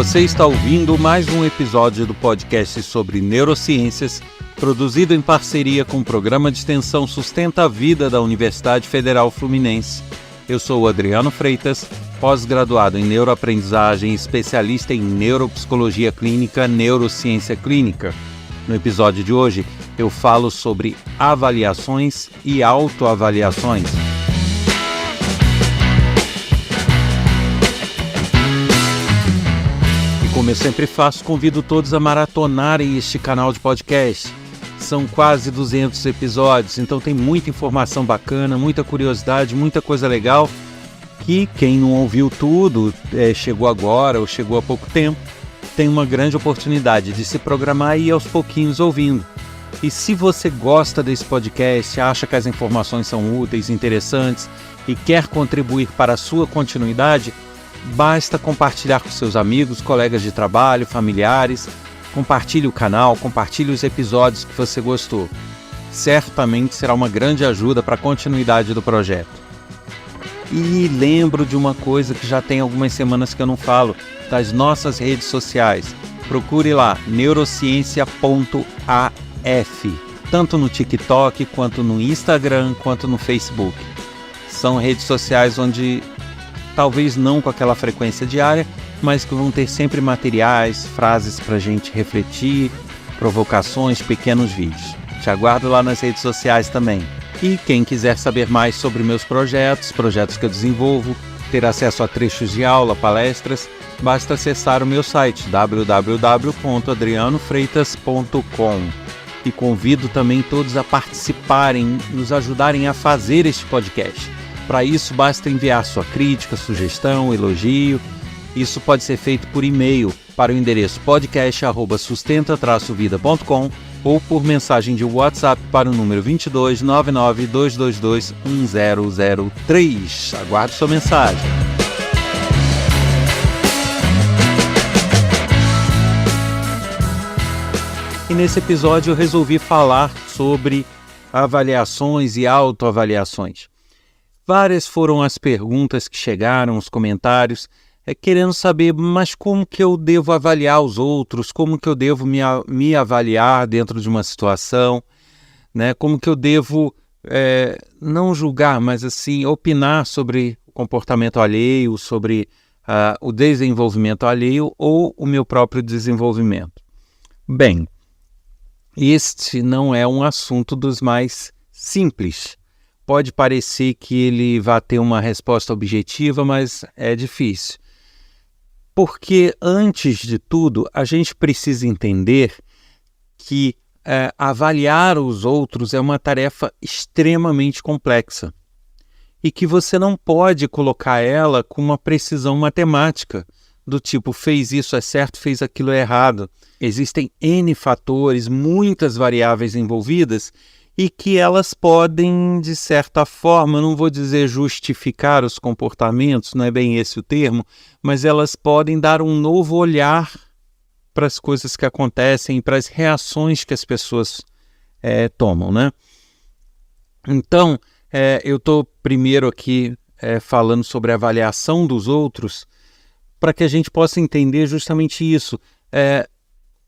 Você está ouvindo mais um episódio do podcast sobre neurociências, produzido em parceria com o Programa de Extensão Sustenta a Vida da Universidade Federal Fluminense. Eu sou o Adriano Freitas, pós-graduado em neuroaprendizagem e especialista em neuropsicologia clínica, neurociência clínica. No episódio de hoje, eu falo sobre avaliações e autoavaliações. Como eu sempre faço, convido todos a maratonarem este canal de podcast. São quase 200 episódios, então tem muita informação bacana, muita curiosidade, muita coisa legal, que quem não ouviu tudo, chegou agora ou chegou há pouco tempo, tem uma grande oportunidade de se programar e ir aos pouquinhos ouvindo. E se você gosta desse podcast, acha que as informações são úteis, interessantes e quer contribuir para a sua continuidade, basta compartilhar com seus amigos, colegas de trabalho, familiares. Compartilhe o canal, compartilhe os episódios que você gostou. Certamente será uma grande ajuda para a continuidade do projeto. E lembro de uma coisa que já tem algumas semanas que eu não falo, das nossas redes sociais. Procure lá, neurociência.af, tanto no TikTok, quanto no Instagram, quanto no Facebook. São redes sociais onde talvez não com aquela frequência diária, mas que vão ter sempre materiais, frases para a gente refletir, provocações, pequenos vídeos. Te aguardo lá nas redes sociais também. E quem quiser saber mais sobre meus projetos que eu desenvolvo, ter acesso a trechos de aula, palestras, basta acessar o meu site www.adrianofreitas.com. E convido também todos a participarem, nos ajudarem a fazer este podcast. Para isso, basta enviar sua crítica, sugestão, elogio. Isso pode ser feito por e-mail para o endereço podcast@sustenta-vida.com ou por mensagem de WhatsApp para o número 22 99 222 1003. Aguardo sua mensagem. E nesse episódio eu resolvi falar sobre avaliações e autoavaliações. Várias foram as perguntas que chegaram, os comentários, querendo saber, mas como que eu devo avaliar os outros? Como que eu devo me avaliar dentro de uma situação? Né? Como que eu devo, não julgar, mas assim, opinar sobre o comportamento alheio, sobre o desenvolvimento alheio ou o meu próprio desenvolvimento? Bem, este não é um assunto dos mais simples. Pode parecer que ele vai ter uma resposta objetiva, mas é difícil. Porque, antes de tudo, a gente precisa entender que avaliar os outros é uma tarefa extremamente complexa e que você não pode colocar ela com uma precisão matemática, do tipo, fez isso é certo, fez aquilo é errado. Existem N fatores, muitas variáveis envolvidas, e que elas podem, de certa forma, não vou dizer justificar os comportamentos, não é bem esse o termo, mas elas podem dar um novo olhar para as coisas que acontecem, para as reações que as pessoas tomam, né? Então, eu estou primeiro aqui falando sobre a avaliação dos outros, para que a gente possa entender justamente isso.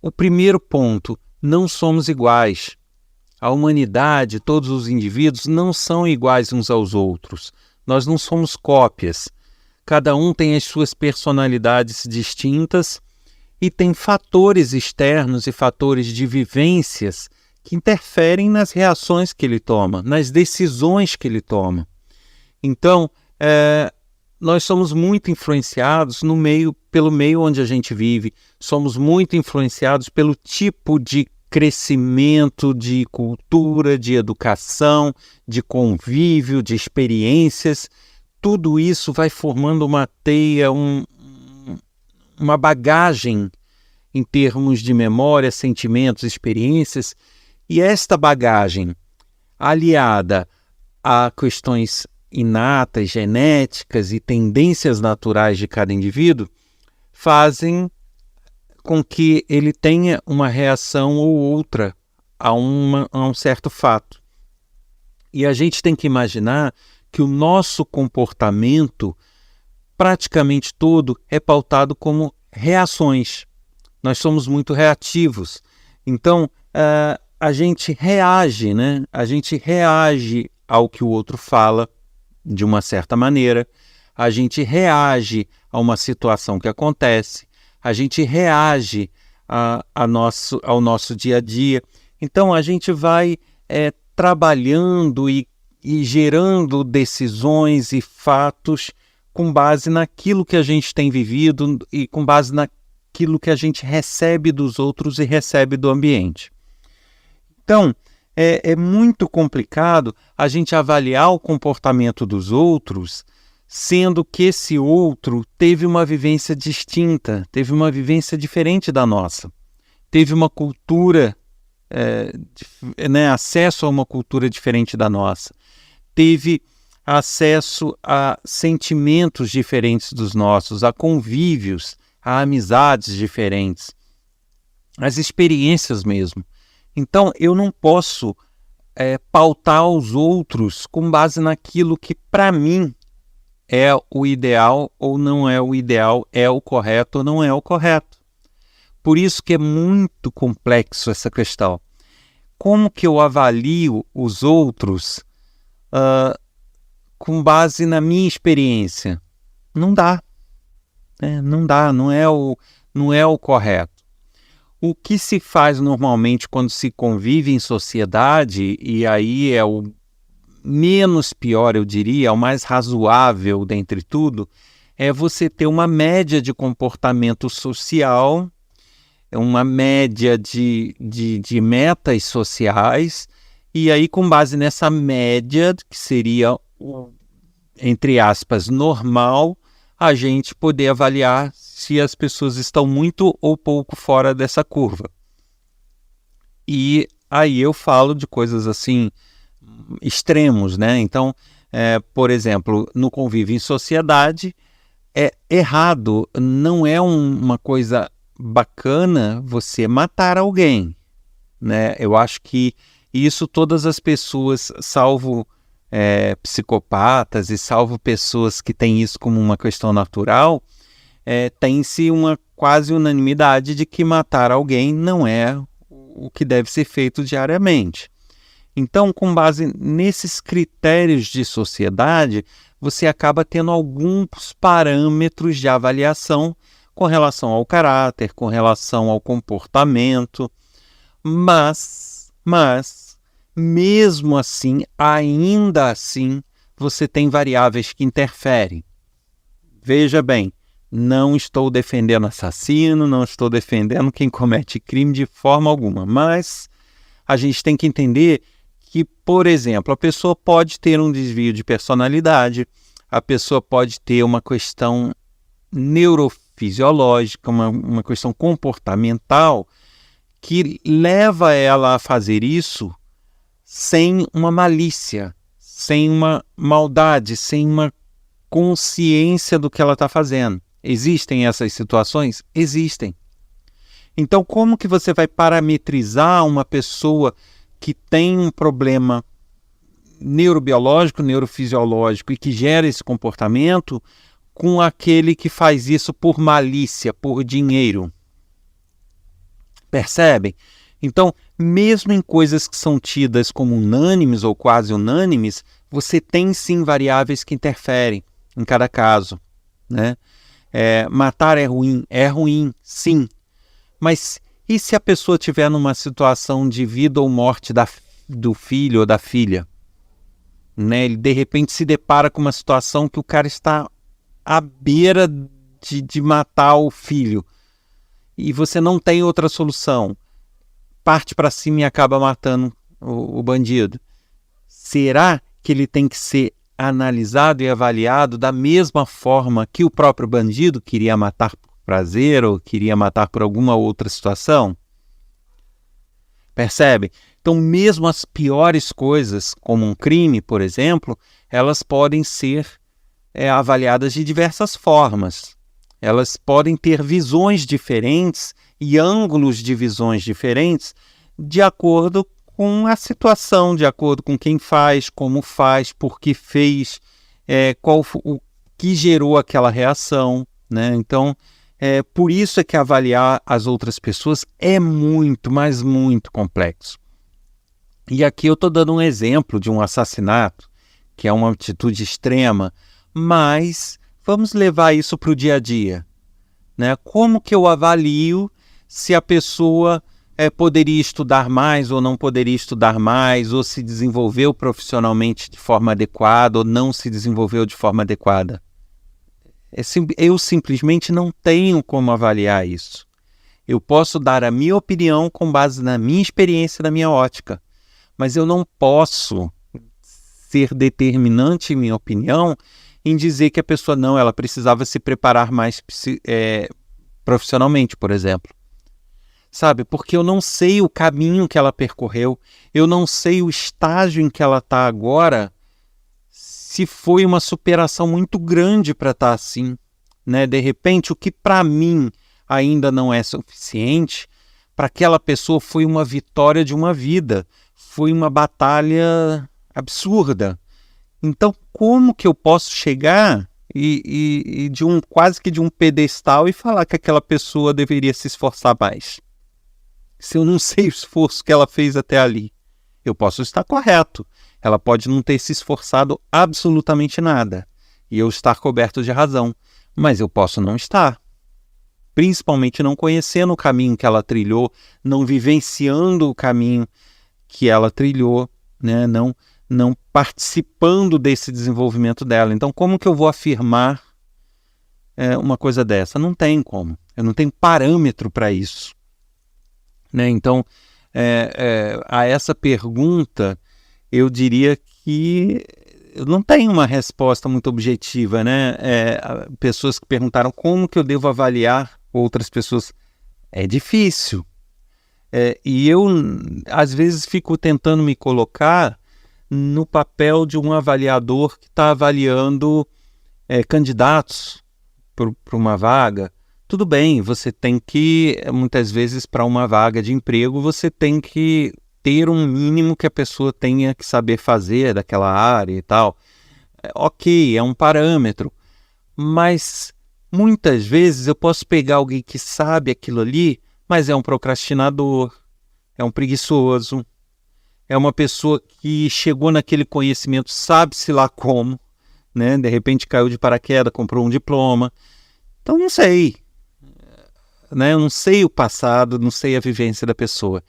O primeiro ponto, não somos iguais. A humanidade, todos os indivíduos não são iguais uns aos outros. Nós não somos cópias. Cada um tem as suas personalidades distintas e tem fatores externos e fatores de vivências que interferem nas reações que ele toma, nas decisões que ele toma. Então, nós somos muito influenciados pelo meio onde a gente vive, somos muito influenciados pelo tipo de crescimento, de cultura, de educação, de convívio, de experiências. Tudo isso vai formando uma teia, uma bagagem em termos de memória, sentimentos, experiências. E esta bagagem, aliada a questões inatas, genéticas e tendências naturais de cada indivíduo, fazem com que ele tenha uma reação ou outra a um certo fato. E a gente tem que imaginar que o nosso comportamento praticamente todo é pautado como reações. Nós somos muito reativos. Então, a gente reage, né? A gente reage ao que o outro fala de uma certa maneira. A gente reage a uma situação que acontece. A gente reage ao nosso dia a dia. Então, a gente vai trabalhando e gerando decisões e fatos com base naquilo que a gente tem vivido e com base naquilo que a gente recebe dos outros e recebe do ambiente. Então, é muito complicado a gente avaliar o comportamento dos outros, sendo que esse outro teve uma vivência distinta, teve uma vivência diferente da nossa, teve uma cultura, acesso a uma cultura diferente da nossa, teve acesso a sentimentos diferentes dos nossos, a convívios, a amizades diferentes, as experiências mesmo. Então, eu não posso pautar os outros com base naquilo que, para mim, é o ideal ou não é o ideal, é o correto ou não é o correto. Por isso que é muito complexo essa questão. Como que eu avalio os outros com base na minha experiência? Não dá. Não dá, não é o correto. O que se faz normalmente quando se convive em sociedade, e aí é o menos pior, eu diria, é o mais razoável dentre tudo, é você ter uma média de comportamento social, uma média de metas sociais, e aí com base nessa média, que seria, entre aspas, normal, a gente poder avaliar se as pessoas estão muito ou pouco fora dessa curva. E aí eu falo de coisas assim, extremos, né? Então, por exemplo, no convívio em sociedade, é errado, não é uma coisa bacana você matar alguém, né? Eu acho que isso todas as pessoas, salvo psicopatas e salvo pessoas que têm isso como uma questão natural, tem-se uma quase unanimidade de que matar alguém não é o que deve ser feito diariamente. Então, com base nesses critérios de sociedade, você acaba tendo alguns parâmetros de avaliação com relação ao caráter, com relação ao comportamento, mas mesmo assim, ainda assim, você tem variáveis que interferem. Veja bem, não estou defendendo assassino, não estou defendendo quem comete crime de forma alguma, mas a gente tem que entender que, por exemplo, a pessoa pode ter um desvio de personalidade, a pessoa pode ter uma questão neurofisiológica, uma questão comportamental que leva ela a fazer isso sem uma malícia, sem uma maldade, sem uma consciência do que ela está fazendo. Existem essas situações? Existem. Então, como que você vai parametrizar uma pessoa que tem um problema neurobiológico, neurofisiológico e que gera esse comportamento com aquele que faz isso por malícia, por dinheiro? Percebem? Então, mesmo em coisas que são tidas como unânimes ou quase unânimes, você tem sim variáveis que interferem em cada caso, né? Matar é ruim, sim. Mas e se a pessoa estiver numa situação de vida ou morte do filho ou da filha? Né? Ele de repente se depara com uma situação que o cara está à beira de matar o filho e você não tem outra solução. Parte para cima e acaba matando o bandido. Será que ele tem que ser analisado e avaliado da mesma forma que o próprio bandido queria matar por prazer ou queria matar por alguma outra situação? Percebe? Então, mesmo as piores coisas, como um crime, por exemplo, elas podem ser avaliadas de diversas formas. Elas podem ter visões diferentes e ângulos de visões diferentes de acordo com a situação, de acordo com quem faz, como faz, por que fez, o que gerou aquela reação, né? Então, Por isso é que avaliar as outras pessoas é muito, mas muito complexo. E aqui eu estou dando um exemplo de um assassinato, que é uma atitude extrema, mas vamos levar isso para o dia a dia, né? Como que eu avalio se a pessoa poderia estudar mais ou não poderia estudar mais, ou se desenvolveu profissionalmente de forma adequada ou não se desenvolveu de forma adequada? Eu simplesmente não tenho como avaliar isso. Eu posso dar a minha opinião com base na minha experiência, na minha ótica, mas eu não posso ser determinante em minha opinião em dizer que a pessoa ela precisava se preparar mais profissionalmente, por exemplo. Sabe? Porque eu não sei o caminho que ela percorreu, eu não sei o estágio em que ela está agora, se foi uma superação muito grande para estar assim, né? De repente, o que para mim ainda não é suficiente, para aquela pessoa foi uma vitória de uma vida, foi uma batalha absurda. Então, como que eu posso chegar e quase que de um pedestal e falar que aquela pessoa deveria se esforçar mais? Se eu não sei o esforço que ela fez até ali, eu posso estar correto. Ela pode não ter se esforçado absolutamente nada e eu estar coberto de razão, mas eu posso não estar. Principalmente não conhecendo o caminho que ela trilhou, não vivenciando o caminho que ela trilhou, né? Não participando desse desenvolvimento dela. Então, como que eu vou afirmar uma coisa dessa? Não tem como. Eu não tenho parâmetro para isso. Né? Então, a essa pergunta, eu diria que eu não tenho uma resposta muito objetiva, né? Pessoas que perguntaram como que eu devo avaliar outras pessoas. É difícil. E eu, às vezes, fico tentando me colocar no papel de um avaliador que está avaliando candidatos para uma vaga. Tudo bem, você tem que, muitas vezes, para uma vaga de emprego, você tem que ter um mínimo que a pessoa tenha que saber fazer daquela área e tal. Ok, é um parâmetro, mas muitas vezes eu posso pegar alguém que sabe aquilo ali, mas é um procrastinador, é um preguiçoso, é uma pessoa que chegou naquele conhecimento, sabe-se lá como, né? De repente caiu de paraquedas, comprou um diploma. Então não sei, né? Eu não sei o passado, não sei a vivência da pessoa.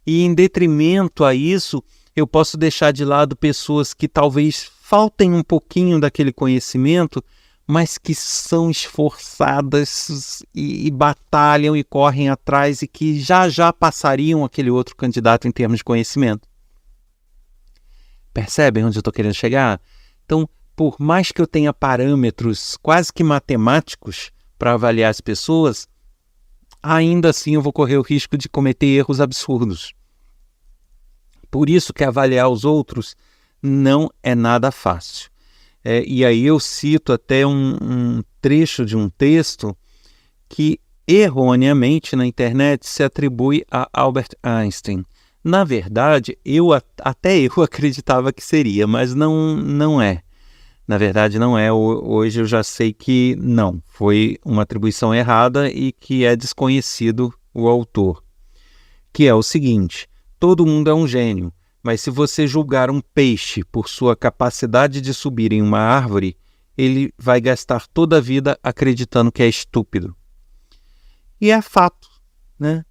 E em detrimento a isso, eu posso deixar de lado pessoas que talvez faltem um pouquinho daquele conhecimento, mas que são esforçadas e batalham e correm atrás e que já passariam aquele outro candidato em termos de conhecimento. Percebem onde eu estou querendo chegar? Então, por mais que eu tenha parâmetros quase que matemáticos para avaliar as pessoas, ainda assim eu vou correr o risco de cometer erros absurdos. Por isso que avaliar os outros não é nada fácil. E aí eu cito até um trecho de um texto que erroneamente na internet se atribui a Albert Einstein. Na verdade, até eu acreditava que seria, mas não é. Na verdade, não é. Hoje eu já sei que não. Foi uma atribuição errada e que é desconhecido o autor. Que é o seguinte: todo mundo é um gênio, mas se você julgar um peixe por sua capacidade de subir em uma árvore, ele vai gastar toda a vida acreditando que é estúpido. E é fato, né?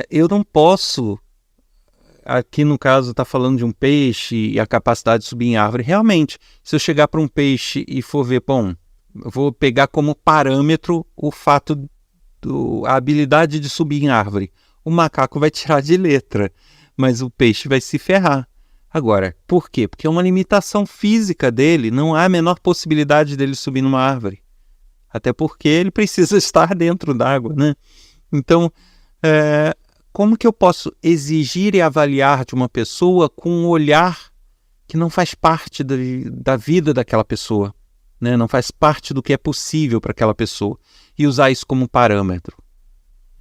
Eu não posso... Aqui no caso está falando de um peixe e a capacidade de subir em árvore. Realmente, se eu chegar para um peixe e for ver, bom, eu vou pegar como parâmetro o fato, a habilidade de subir em árvore. O macaco vai tirar de letra, mas o peixe vai se ferrar. Agora, por quê? Porque é uma limitação física dele, não há a menor possibilidade dele subir numa árvore. Até porque ele precisa estar dentro d'água, né? Então, como que eu posso exigir e avaliar de uma pessoa com um olhar que não faz parte da vida daquela pessoa, né? Não faz parte do que é possível para aquela pessoa, e usar isso como parâmetro?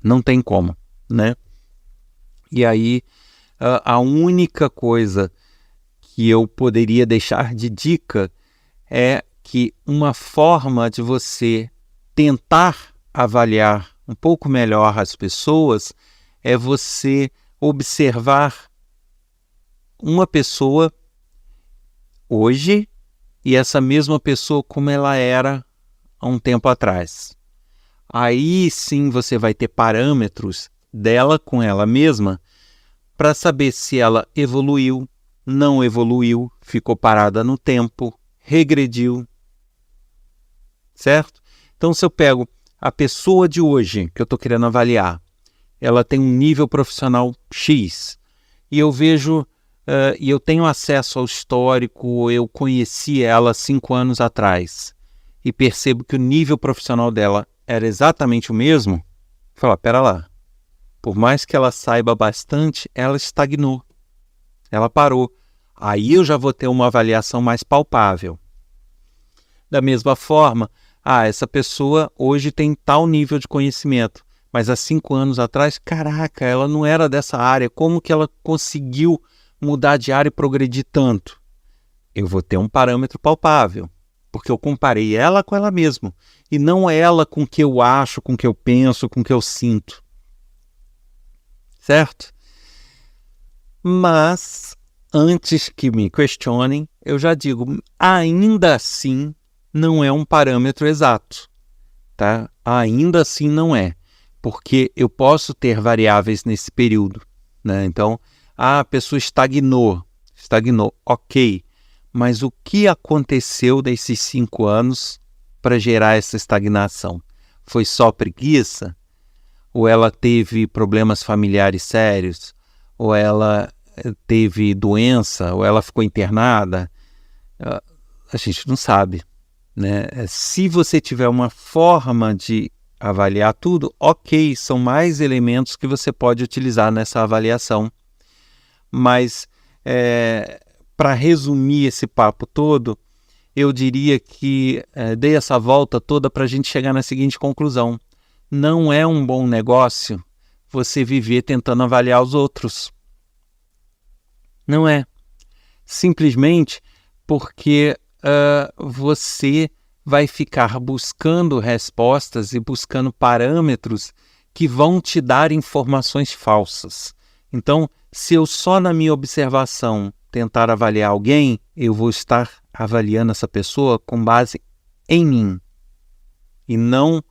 Não tem como, né? E aí, a única coisa que eu poderia deixar de dica é que uma forma de você tentar avaliar um pouco melhor as pessoas é você observar uma pessoa hoje e essa mesma pessoa como ela era há um tempo atrás. Aí sim você vai ter parâmetros dela com ela mesma para saber se ela evoluiu, não evoluiu, ficou parada no tempo, regrediu, certo? Então, se eu pego a pessoa de hoje que eu estou querendo avaliar, ela tem um nível profissional X, e eu vejo, e eu tenho acesso ao histórico, eu conheci ela 5 anos atrás, e percebo que o nível profissional dela era exatamente o mesmo, fala, pera lá, por mais que ela saiba bastante, ela estagnou, ela parou. Aí eu já vou ter uma avaliação mais palpável. Da mesma forma, essa pessoa hoje tem tal nível de conhecimento, mas há 5 anos atrás, caraca, ela não era dessa área, como que ela conseguiu mudar de área e progredir tanto? Eu vou ter um parâmetro palpável, porque eu comparei ela com ela mesma, e não ela com o que eu acho, com o que eu penso, com o que eu sinto. Certo? Mas, antes que me questionem, eu já digo, ainda assim não é um parâmetro exato, tá? Ainda assim não é, porque eu posso ter variáveis nesse período, né? Então, a pessoa estagnou, ok, mas o que aconteceu nesses 5 anos para gerar essa estagnação? Foi só preguiça? Ou ela teve problemas familiares sérios? Ou ela teve doença? Ou ela ficou internada? A gente não sabe, né? Se você tiver uma forma de avaliar tudo, ok, são mais elementos que você pode utilizar nessa avaliação. Mas, para resumir esse papo todo, eu diria que dei essa volta toda para a gente chegar na seguinte conclusão. Não é um bom negócio você viver tentando avaliar os outros. Não é. Simplesmente porque você vai ficar buscando respostas e buscando parâmetros que vão te dar informações falsas. Então, se eu só na minha observação tentar avaliar alguém, eu vou estar avaliando essa pessoa com base em mim e não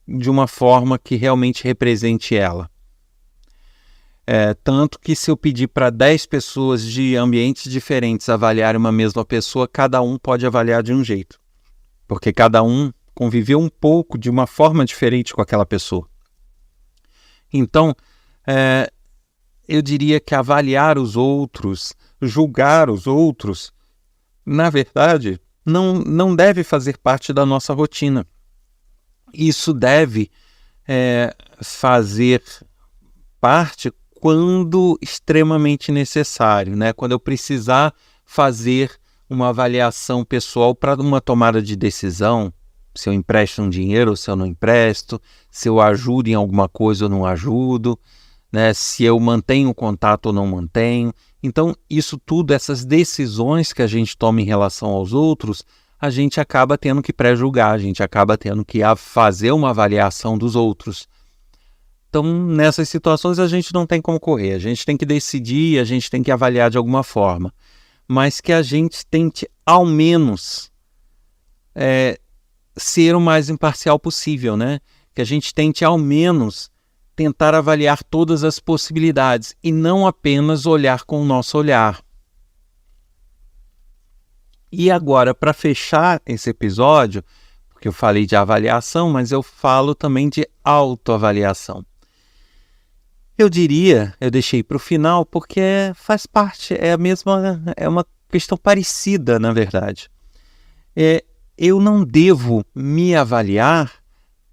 de uma forma que realmente represente ela. Tanto que se eu pedir para 10 pessoas de ambientes diferentes avaliarem uma mesma pessoa, cada um pode avaliar de um jeito. Porque cada um conviveu um pouco de uma forma diferente com aquela pessoa. Então, eu diria que avaliar os outros, julgar os outros, na verdade, não deve fazer parte da nossa rotina. Isso deve fazer parte quando extremamente necessário, né? Quando eu precisar fazer uma avaliação pessoal para uma tomada de decisão, se eu empresto um dinheiro ou se eu não empresto, se eu ajudo em alguma coisa ou não ajudo, né? Se eu mantenho contato ou não mantenho. Então, isso tudo, essas decisões que a gente toma em relação aos outros, a gente acaba tendo que pré-julgar, a gente acaba tendo que fazer uma avaliação dos outros. Então, nessas situações, a gente não tem como correr, a gente tem que decidir, a gente tem que avaliar de alguma forma, mas que a gente tente, ao menos, ser o mais imparcial possível, né? Que a gente tente, ao menos, tentar avaliar todas as possibilidades e não apenas olhar com o nosso olhar. E agora, para fechar esse episódio, porque eu falei de avaliação, mas eu falo também de autoavaliação. Eu deixei para o final porque faz parte, é uma questão parecida, na verdade. Eu não devo me avaliar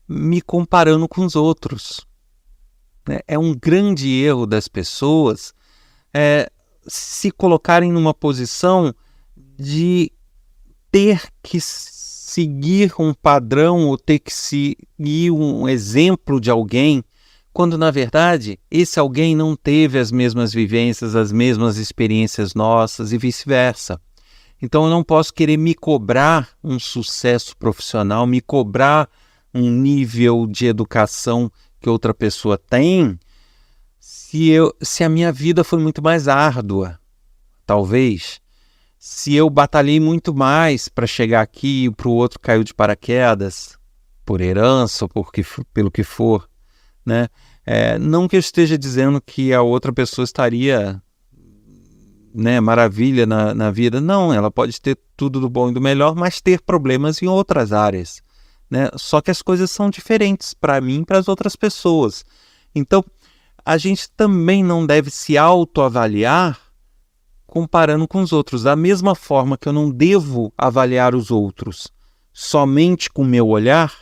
me comparando com os outros. É um grande erro das pessoas se colocarem numa posição de ter que seguir um padrão ou ter que seguir um exemplo de alguém, quando na verdade esse alguém não teve as mesmas vivências, as mesmas experiências nossas e vice-versa. Então eu não posso querer me cobrar um sucesso profissional, me cobrar um nível de educação que outra pessoa tem, se a minha vida foi muito mais árdua, talvez, se eu batalhei muito mais para chegar aqui e para o outro caiu de paraquedas, por herança ou pelo que for, né? Não que eu esteja dizendo que a outra pessoa estaria, né, maravilha na vida. Não, ela pode ter tudo do bom e do melhor, mas ter problemas em outras áreas, né? Só que as coisas são diferentes para mim e para as outras pessoas. Então, a gente também não deve se autoavaliar comparando com os outros. Da mesma forma que eu não devo avaliar os outros somente com o meu olhar,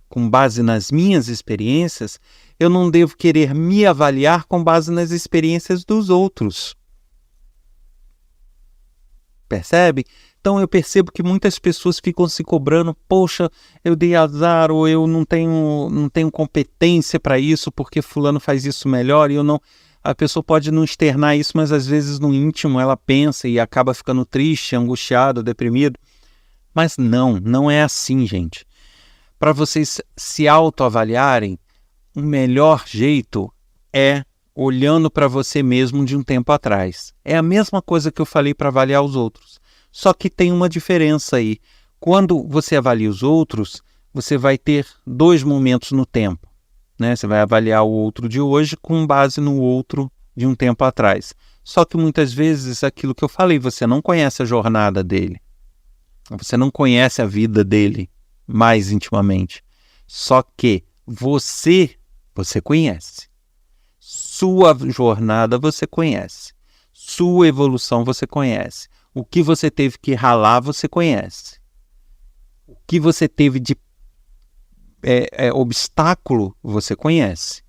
com base nas minhas experiências, eu não devo querer me avaliar com base nas experiências dos outros. Percebe? Então eu percebo que muitas pessoas ficam se cobrando, poxa, eu dei azar, ou eu não tenho competência para isso, porque fulano faz isso melhor, e eu não... A pessoa pode não externar isso, mas às vezes no íntimo ela pensa e acaba ficando triste, angustiado, deprimido. Mas não é assim, gente. Para vocês se autoavaliarem, o melhor jeito é olhando para você mesmo de um tempo atrás. É a mesma coisa que eu falei para avaliar os outros. Só que tem uma diferença aí. Quando você avalia os outros, você vai ter 2 momentos no tempo, né? Você vai avaliar o outro de hoje com base no outro de um tempo atrás. Só que muitas vezes, aquilo que eu falei, você não conhece a jornada dele. Você não conhece a vida dele mais intimamente. Só que você conhece. Sua jornada você conhece. Sua evolução você conhece. O que você teve que ralar você conhece. O que você teve de obstáculo você conhece.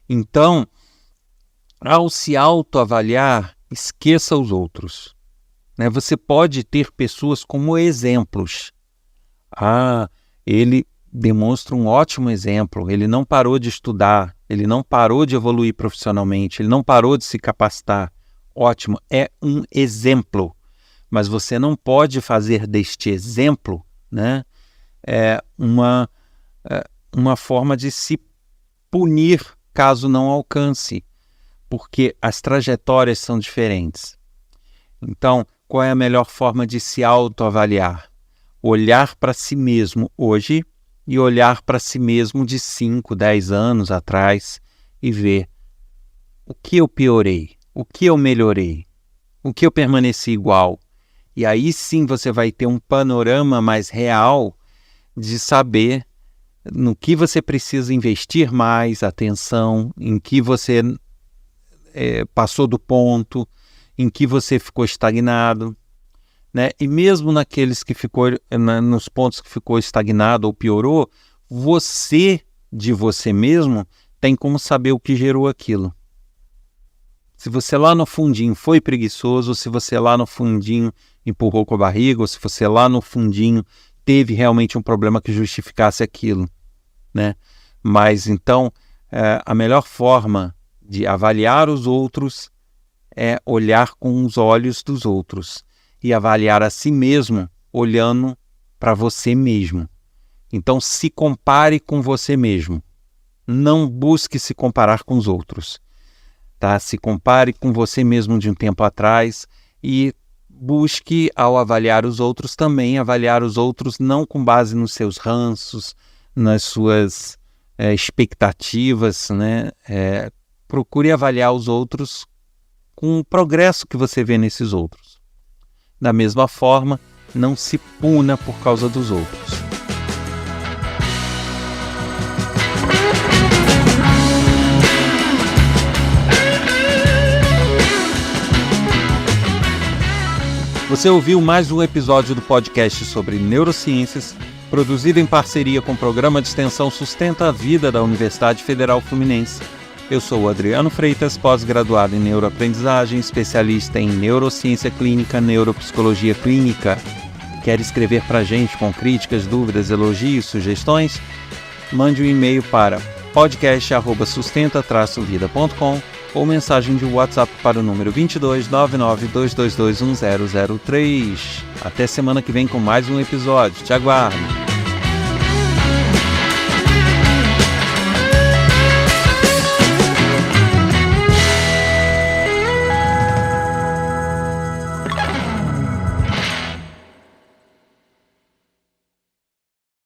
Então, ao se autoavaliar, esqueça os outros, né? Você pode ter pessoas como exemplos. Ele demonstra um ótimo exemplo, ele não parou de estudar, ele não parou de evoluir profissionalmente, ele não parou de se capacitar. Ótimo, é um exemplo. Mas você não pode fazer deste exemplo, né, uma forma de se punir caso não alcance, porque as trajetórias são diferentes. Então, qual é a melhor forma de se autoavaliar? Olhar para si mesmo hoje e olhar para si mesmo de 5, 10 anos atrás e ver o que eu piorei, o que eu melhorei, o que eu permaneci igual. E aí sim você vai ter um panorama mais real de saber no que você precisa investir mais atenção, em que você passou do ponto, em que você ficou estagnado, né? E mesmo naqueles que ficou, nos pontos que ficou estagnado ou piorou, você, de você mesmo, tem como saber o que gerou aquilo. Se você lá no fundinho foi preguiçoso, se você lá no fundinho empurrou com a barriga, ou se você lá no fundinho teve realmente um problema que justificasse aquilo, né? Mas então, a melhor forma de avaliar os outros é olhar com os olhos dos outros e avaliar a si mesmo olhando para você mesmo. Então, se compare com você mesmo. Não busque se comparar com os outros, tá? Se compare com você mesmo de um tempo atrás e busque, ao avaliar os outros, também avaliar os outros não com base nos seus ranços, nas suas expectativas, né? Procure avaliar os outros com o progresso que você vê nesses outros. Da mesma forma, não se puna por causa dos outros. Você ouviu mais um episódio do podcast sobre neurociências, produzido em parceria com o Programa de Extensão Sustenta a Vida da Universidade Federal Fluminense. Eu sou o Adriano Freitas, pós-graduado em neuroaprendizagem, especialista em neurociência clínica, neuropsicologia clínica. Quer escrever para a gente com críticas, dúvidas, elogios, sugestões? Mande um e-mail para podcast@sustenta-vida.com ou mensagem de WhatsApp para o número 22 99 222 1003. Até semana que vem com mais um episódio. Te aguardo!